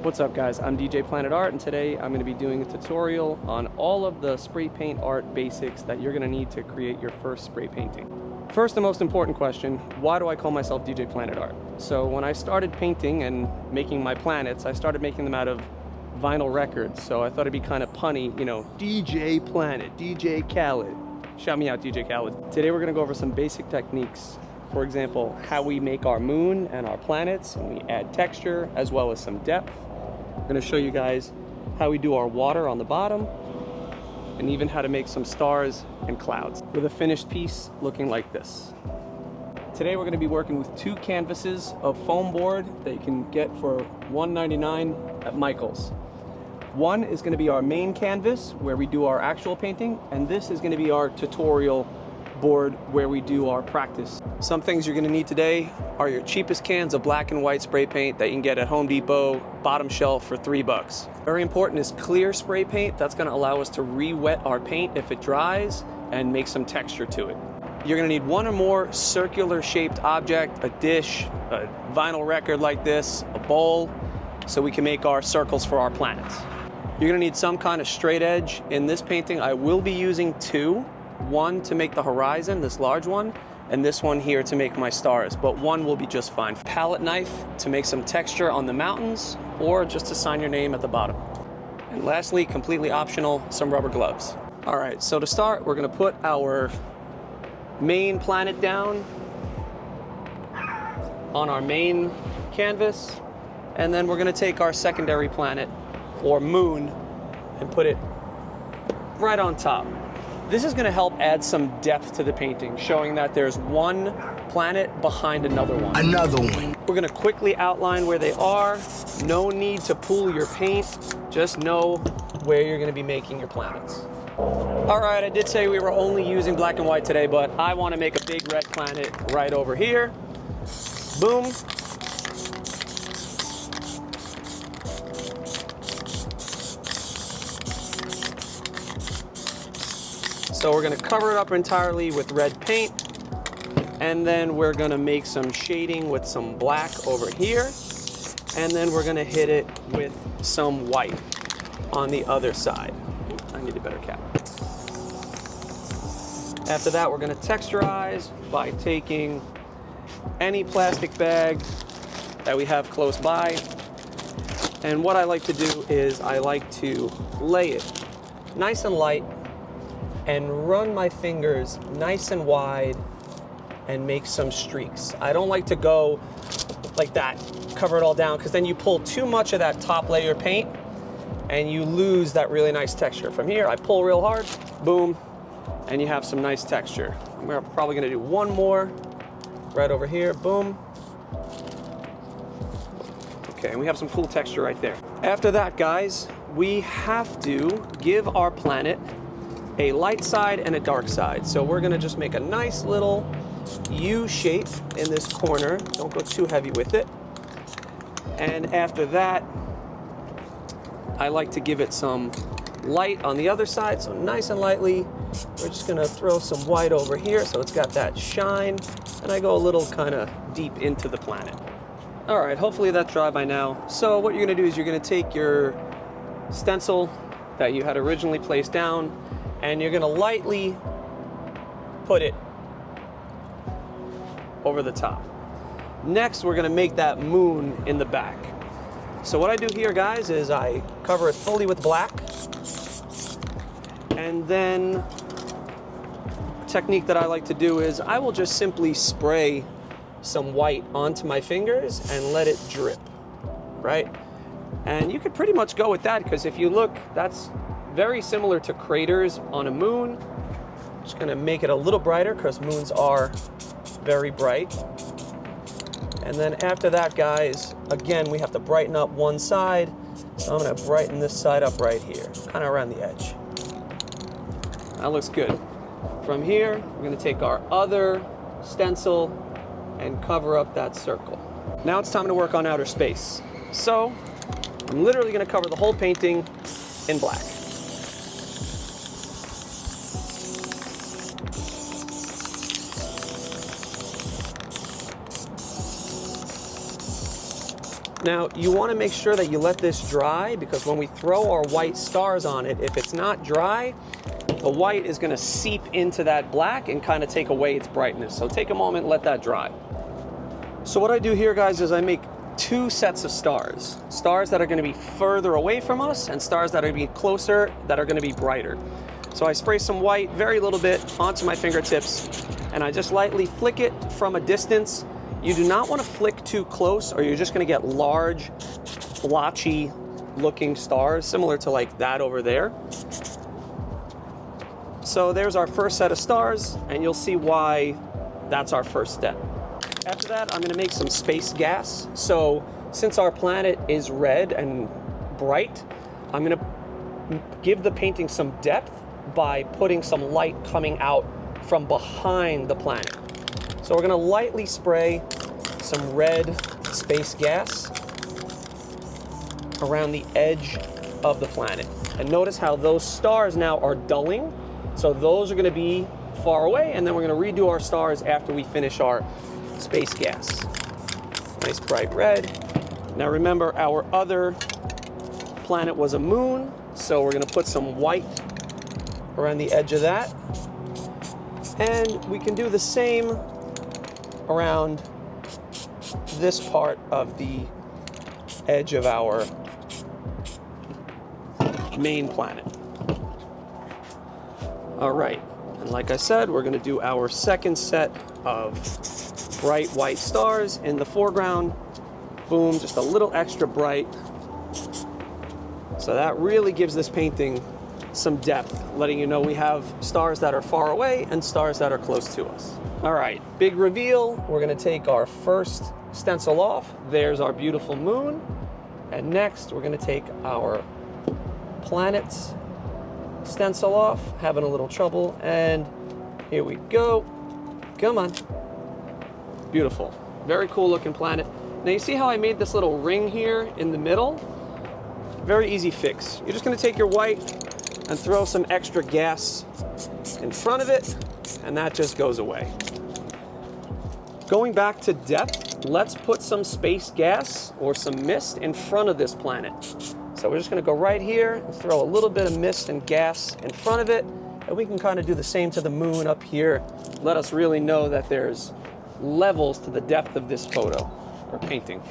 What's up guys, I'm DJ Planet Art and today I'm going to be doing a tutorial on all of the spray paint art basics that you're going to need to create your first spray painting. First, the most important question, why do I call myself DJ Planet Art? So when I started painting and making my planets, I started making them out of vinyl records, so I thought it'd be kind of punny, you know, DJ Planet, DJ Khaled. Shout me out, DJ Khaled. Today we're going to go over some basic techniques. For example, how we make our moon and our planets, and we add texture as well as some depth. I'm going to show you guys how we do our water on the bottom, and even how to make some stars and clouds with a finished piece looking like this. Today we're going to be working with 2 canvases of foam board that you can get for $1.99 at Michael's. One is going to be our main canvas where we do our actual painting, and this is going to be our tutorial board where we do our practice. Some things you're going to need today are your cheapest cans of black and white spray paint that you can get at Home Depot, bottom shelf for $3. Very important is clear spray paint. That's going to allow us to re-wet our paint if it dries and make some texture to it. You're going to need 1 or more circular shaped object, a dish, a vinyl record like this, a bowl, so we can make our circles for our planets. You're going to need some kind of straight edge. In this painting I will be using 2. One to make the horizon, this large one, and this one here to make my stars, but one will be just fine. Palette knife to make some texture on the mountains, or just to sign your name at the bottom. And lastly, completely optional, some rubber gloves. All right, so to start, we're gonna put our main planet down on our main canvas, and then we're gonna take our secondary planet, or moon, and put it right on top. This is going to help add some depth to the painting, showing that there's one planet behind another one. We're going to quickly outline where they are. No need to pool your paint. Just know where you're going to be making your planets. All right, I did say we were only using black and white today, but I want to make a big red planet right over here. Boom. So we're going to cover it up entirely with red paint, and then we're going to make some shading with some black over here, and then we're going to hit it with some white on the other side. I need a better cap. After that, we're going to texturize by taking any plastic bag that we have close by, and what I like to do is I like to lay it nice and light and run my fingers nice and wide and make some streaks. I don't like to go like that, cover it all down, because then you pull too much of that top layer of paint and you lose that really nice texture. From here, I pull real hard, boom, and you have some nice texture. We're probably gonna do one more right over here, boom. Okay, and we have some cool texture right there. After that, guys, we have to give our planet a light side and a dark side. So we're gonna just make a nice little U shape in this corner. Don't go too heavy with it. And after that, I like to give it some light on the other side. So nice and lightly, we're just gonna throw some white over here so it's got that shine. And I go a little kind of deep into the planet. All right, hopefully that's dry by now. So what you're gonna do is you're gonna take your stencil that you had originally placed down, and you're gonna lightly put it over the top. Next, we're gonna make that moon in the back. So what I do here, guys, is I cover it fully with black, and then a technique that I like to do is I will just simply spray some white onto my fingers and let it drip, right? And you could pretty much go with that, because if you look, that's very similar to craters on a moon. Just gonna make it a little brighter because moons are very bright. And then after that, guys, again, we have to brighten up one side. So I'm gonna brighten this side up right here, kind of around the edge. That looks good. From here, we're gonna take our other stencil and cover up that circle. Now it's time to work on outer space. So I'm literally gonna cover the whole painting in black. Now, you want to make sure that you let this dry, because when we throw our white stars on it, if it's not dry, the white is going to seep into that black and kind of take away its brightness. So take a moment and let that dry. So what I do here, guys, is I make two sets of stars. Stars that are going to be further away from us and stars that are going to be closer, that are going to be brighter. So I spray some white, very little bit, onto my fingertips, and I just lightly flick it from a distance. You do not want to flick too close, or you're just going to get large, blotchy looking stars, similar to like that over there. So there's our first set of stars, and you'll see why that's our first step. After that, I'm going to make some space gas. So since our planet is red and bright, I'm going to give the painting some depth by putting some light coming out from behind the planet. So we're going to lightly spray some red space gas around the edge of the planet. And notice how those stars now are dulling. So those are going to be far away, and then we're going to redo our stars after we finish our space gas. Nice bright red. Now remember, our other planet was a moon, so we're going to put some white around the edge of that. And we can do the same around this part of the edge of our main planet. All right, and like I said, we're going to do our second set of bright white stars in the foreground. Boom, just a little extra bright. So that really gives this painting some depth, letting you know we have stars that are far away and stars that are close to us. All right, big reveal. We're going to take our first stencil off. There's our beautiful moon. And next, we're going to take our planets stencil off. Having a little trouble. And here we go. Come on. Beautiful. Very cool looking planet. Now you see how I made this little ring here in the middle? Very easy fix. You're just going to take your white and throw some extra gas in front of it, and that just goes away. Going back to depth, let's put some space gas or some mist in front of this planet. So we're just going to go right here and throw a little bit of mist and gas in front of it, and we can kind of do the same to the moon up here. Let us really know that there's levels to the depth of this photo or painting.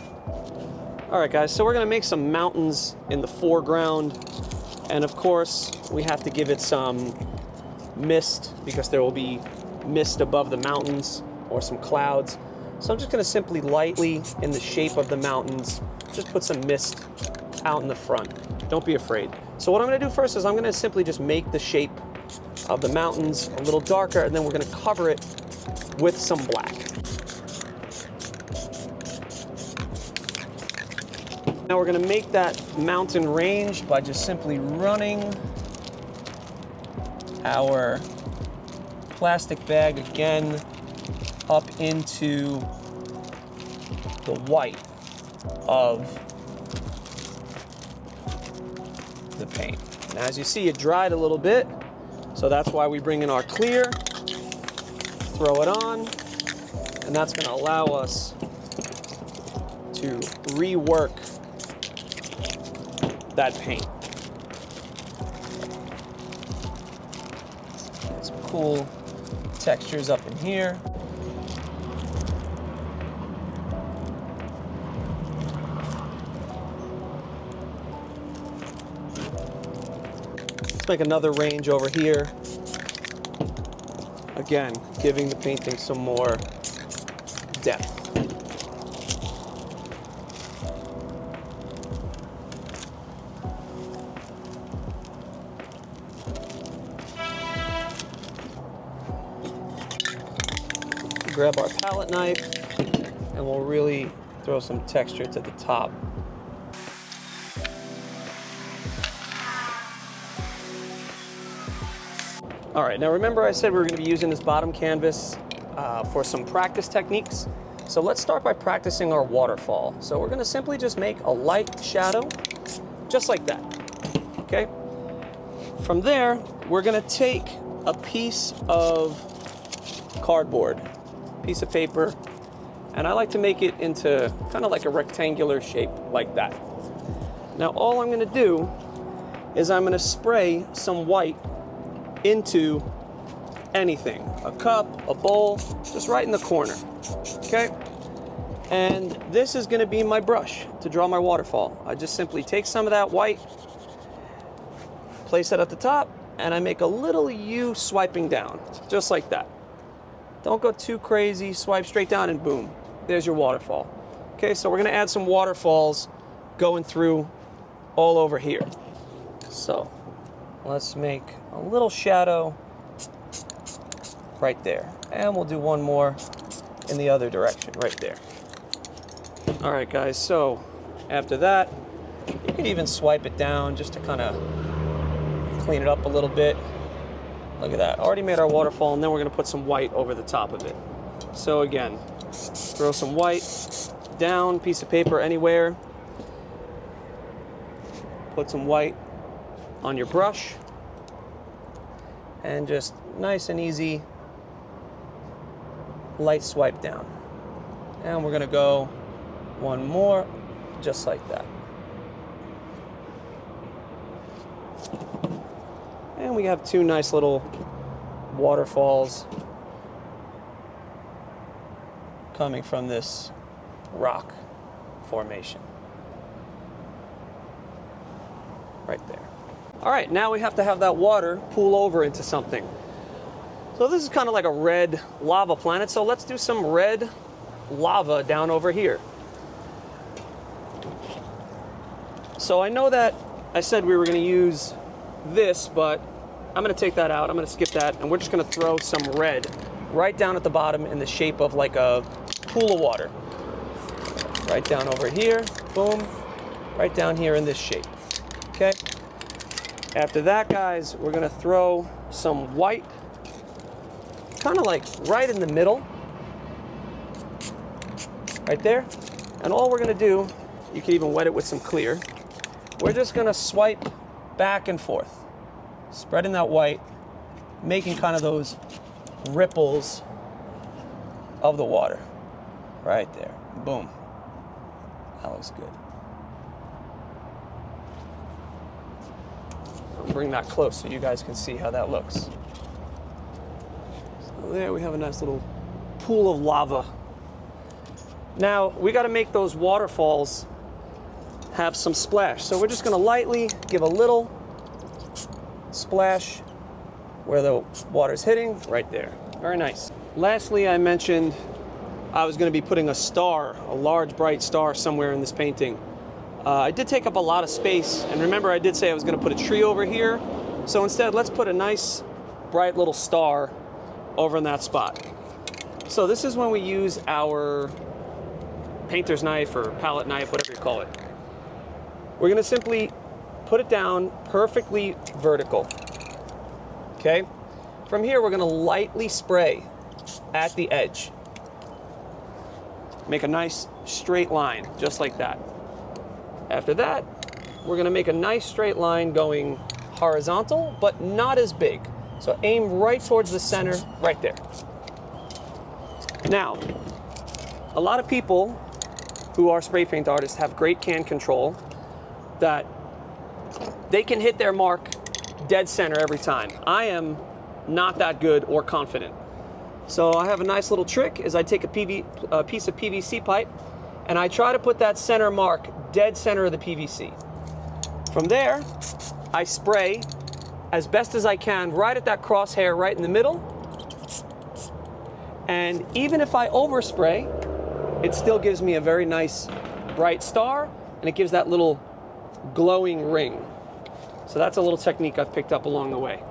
All right, guys, so we're going to make some mountains in the foreground. And of course, we have to give it some mist because there will be mist above the mountains or some clouds. So I'm just going to simply lightly, in the shape of the mountains, just put some mist out in the front. Don't be afraid. So what I'm going to do first is I'm going to simply just make the shape of the mountains a little darker, and then we're going to cover it with some black. Now we're going to make that mountain range by just simply running our plastic bag again up into the white of the paint. And as you see, it dried a little bit, so that's why we bring in our clear, throw it on, and that's going to allow us to rework that paint. Some cool textures up in here. Let's make another range over here. Again, giving the painting some more depth. Grab our palette knife and we'll really throw some texture to the top. All right, now remember I said we were going to be using this bottom canvas for some practice techniques. So let's start by practicing our waterfall. So we're going to simply just make a light shadow, just like that, okay? From there, we're going to take a piece of cardboard, piece of paper, And I like to make it into kind of like a rectangular shape like that. Now all I'm gonna do is I'm gonna spray some white into anything, a cup, a bowl, just right in the corner, okay? And this is gonna be my brush to draw my waterfall. I just simply take some of that white, place it at the top, and I make a little U swiping down, just like that. Don't go too crazy, swipe straight down and boom, there's your waterfall. Okay, so we're gonna add some waterfalls going through all over here. So let's make a little shadow right there. And we'll do one more in the other direction, right there. All right, guys, so after that, you can even swipe it down just to kind of clean it up a little bit. Look at that, already made our waterfall, and then we're gonna put some white over the top of it. So again, throw some white down, piece of paper anywhere. Put some white on your brush, and just nice and easy, light swipe down. And we're gonna go one more, just like that. And we have two nice little waterfalls coming from this rock formation. Right there. All right, now we have to have that water pool over into something. So this is kind of like a red lava planet, so let's do some red lava down over here. So I know that I said we were gonna use this, but I'm gonna take that out, I'm gonna skip that, and we're just gonna throw some red right down at the bottom in the shape of like a pool of water. Right down over here, boom, right down here in this shape, okay? After that, guys, we're gonna throw some white, kind of like right in the middle, right there. And all we're gonna do, you can even wet it with some clear, we're just gonna swipe back and forth, spreading that white, making kind of those ripples of the water. Right there, boom. That looks good. I'll bring that close so you guys can see how that looks. So there we have a nice little pool of lava. Now, we gotta make those waterfalls have some splash. So we're just gonna lightly give a little splash where the water's hitting, right there. Very nice. Lastly, I mentioned I was gonna be putting a star, a large bright star somewhere in this painting. I did take up a lot of space, and remember I did say I was gonna put a tree over here. So instead, let's put a nice bright little star over in that spot. So this is when we use our painter's knife or palette knife, whatever you call it. We're gonna simply put it down perfectly vertical, okay? From here, we're gonna lightly spray at the edge. Make a nice straight line, just like that. After that, we're gonna make a nice straight line going horizontal, but not as big. So aim right towards the center, right there. Now, a lot of people who are spray paint artists have great can control that they can hit their mark dead center every time. I am not that good or confident. So I have a nice little trick is I take a piece of PVC pipe and I try to put that center mark dead center of the PVC. From there, I spray as best as I can right at that crosshair right in the middle. And even if I overspray, it still gives me a very nice bright star, and it gives that little glowing ring. So that's a little technique I've picked up along the way.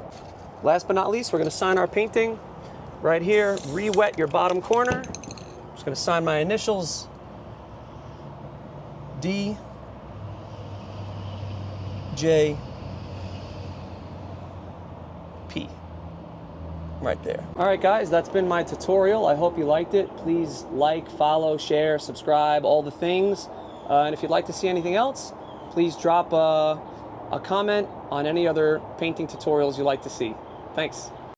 Last but not least, we're gonna sign our painting right here. Re-wet your bottom corner. I'm just gonna sign my initials, D, J, P. Right there. All right, guys, that's been my tutorial. I hope you liked it. Please like, follow, share, subscribe, all the things. And if you'd like to see anything else, please drop a comment on any other painting tutorials you'd like to see. Thanks.